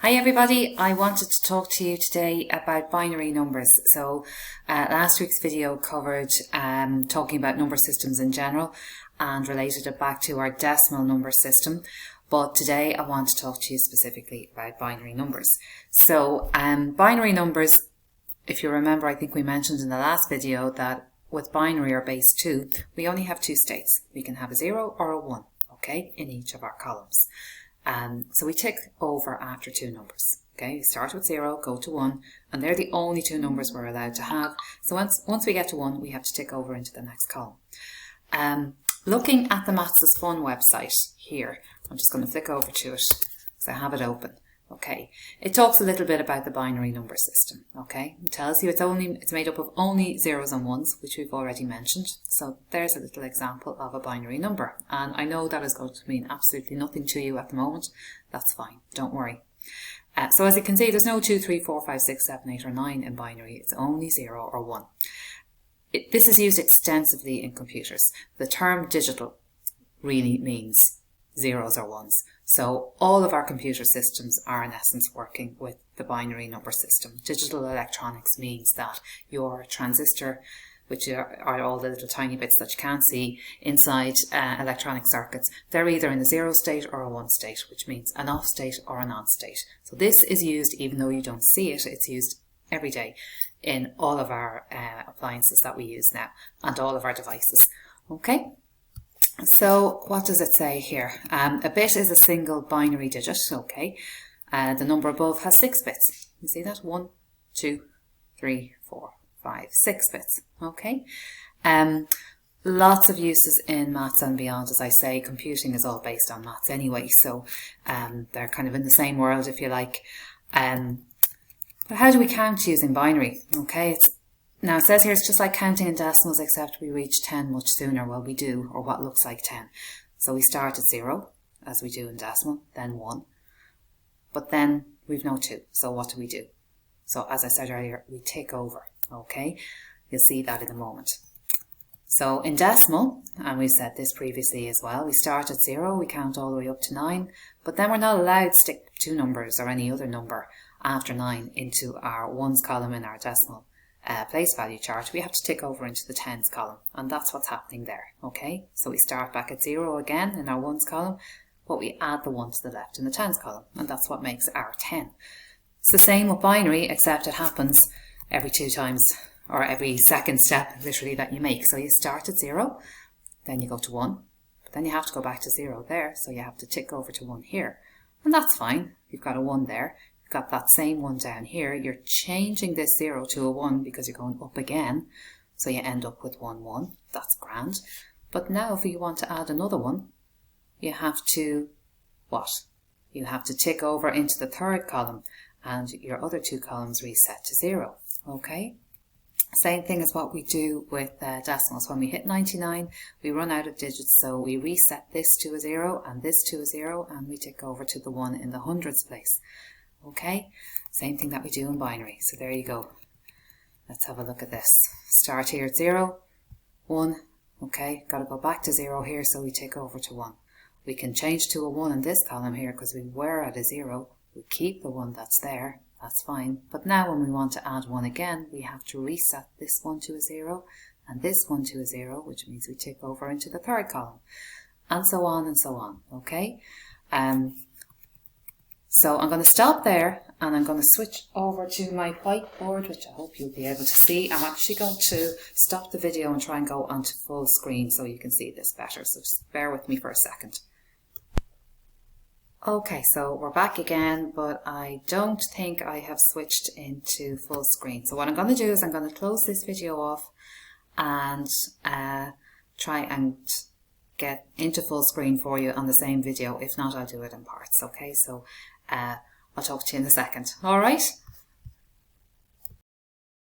Hi everybody, I wanted to talk to you today about binary numbers. So last week's video covered talking about number systems in general and related it back to our decimal number system. But today I want to talk to you specifically about binary numbers. So binary numbers, if you remember, I think we mentioned in the last video that with binary or base 2, we only have two states. We can have a 0 or a 1, okay, in each of our columns. So we tick over after two numbers. Okay, we start with 0, go to 1, and they're the only two numbers we're allowed to have. So once we get to 1, we have to tick over into the next column. Looking at the Maths is Fun website here, I'm just going to flick over to it because I have it open. Okay, it talks a little bit about the binary number system. Okay, it tells you it's made up of only zeros and ones, which we've already mentioned. So there's a little example of a binary number, and I know that is going to mean absolutely nothing to you at the moment. That's fine, don't worry. So as you can see, there's no 2, 3, 4, 5, 6, 7, 8 or 9 in binary. It's only 0 or 1. This is used extensively in computers. The term digital really means zeros or ones. So all of our computer systems are in essence working with the binary number system. Digital electronics means that your transistor, which are all the little tiny bits that you can't see inside electronic circuits, they're either in a 0 state or a 1 state, which means an off state or an on state. So this is used, even though you don't see it, it's used every day in all of our appliances that we use now and all of our devices. Okay. So what does it say here? A bit is a single binary digit, okay. The number above has 6 bits. You see that? 1, 2, 3, 4, 5, 6 bits, okay. Lots of uses in maths and beyond. As I say, computing is all based on maths anyway, so they're kind of in the same world, if you like. But how do we count using binary? Okay, now it says here it's just like counting in decimals, except we reach 10 much sooner. Well, we do, or what looks like 10. So we start at 0, as we do in decimal, then 1. But then we've no 2. So what do? So as I said earlier, we tick over. Okay, you'll see that in a moment. So in decimal, and we've said this previously as well, we start at 0, we count all the way up to 9, but then we're not allowed to stick 2 numbers or any other number after 9 into our ones column in our decimal place value chart. We have to tick over into the tens column, and that's what's happening there. Okay, so we start back at 0 again in our ones column, but we add the 1 to the left in the tens column, and that's what makes our 10. It's the same with binary, except it happens every 2 times, or every second step literally that you make. So you start at 0, then you go to 1, but then you have to go back to 0 there, so you have to tick over to 1 here, and that's fine. You've got a 1 there. Got that same 1 down here. You're changing this 0 to a 1 because you're going up again, so you end up with 1, 1. That's grand. But now if you want to add another 1, you have to what? You have to tick over into the third column, and your other 2 columns reset to 0. Okay, same thing as what we do with decimals. When we hit 99, we run out of digits, so we reset this to a 0 and this to a 0, and we tick over to the 1 in the hundreds place. Okay, same thing that we do in binary. So there you go. Let's have a look at this. Start here at 0, 1. Okay, got to go back to 0 here, so we tick over to 1. We can change to a 1 in this column here because we were at a 0. We keep the 1 that's there. That's fine. But now when we want to add 1 again, we have to reset this 1 to a 0 and this 1 to a 0, which means we tick over into the third column, and so on and so on. Okay. So I'm going to stop there, and I'm going to switch over to my whiteboard, which I hope you'll be able to see. I'm actually going to stop the video and try and go onto full screen so you can see this better. So just bear with me for a second. Okay, so we're back again, but I don't think I have switched into full screen. So what I'm going to do is I'm going to close this video off and try and get into full screen for you on the same video. If not, I'll do it in parts. Okay, so I'll talk to you in a second. All right.